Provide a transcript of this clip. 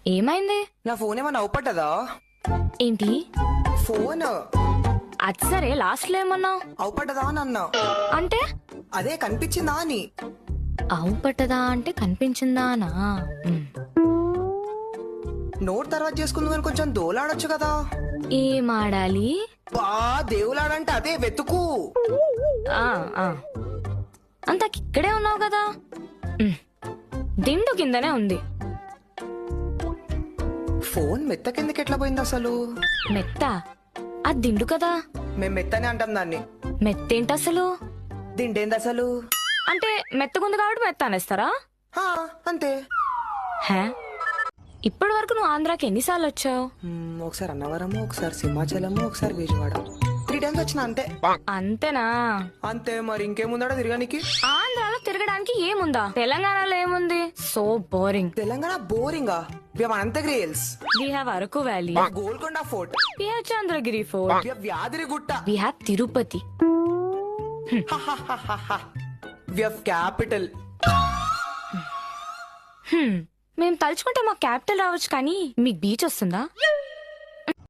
ఏమైంది? నా ఫోన్ ఏమన్నా అవుపట్టదా? ఏంటి? ఫోన్ అది సరే, లాస్ట్ లో ఏమన్నావు? అవుపట్టదా అని అన్నా. అంటే అదే కనిపించిందా అని. ఆవు పట్టదా అంటే కనిపించిందానా? నోట్ తర్వాత చేసుకుంది కానీ కొంచెం దోలాడొచ్చు కదా. ఏం ఆడాలి? బా దేవులాడంటే అదే వెతుకు. ఆ, ఆ. అంతకి ఇక్కడే ఉన్నావు కదా. దిండు కిందనే ఉంది. ఫోన్ మెత్త కిందకి ఎట్లా పోయింది అసలు? మెత్త? అది దిండు కదా. మేం మెత్తనే అంటాం దాన్ని. మెత్తేంటి అసలు? దిండేంది అసలు? అంటే మెత్తగుంది కాబట్టి మెత్త అనేస్తారా? హా, అంతే. హే, ఇప్పటి వరకు నువ్వు ఆంధ్రాకి ఎన్నిసార్లు వచ్చావు? ఒకసారి అన్నవరము, ఒకసారి సింహాచలము, ఒకసారి విజయవాడ. 3 times వచ్చిన అంతే. అంతేనా? అంతే, మరి ఇంకేముందాడో తిరగానికి. ఆంధ్రాలో తిరగడానికి ఏముందా? తెలంగాణలో ఏముంది? So boring. తెలంగాణ బోరింగా? We have Anantagiri hills, We have Araku Valley. Golconda fort, We have Chandragiri Fort. We have Yadagirigutta, We have Tirupati. We have capital. మేము తలుచుకుంటే మా క్యాపిటల్ రావచ్చు, కానీ మీకు బీచ్ వస్తుందా?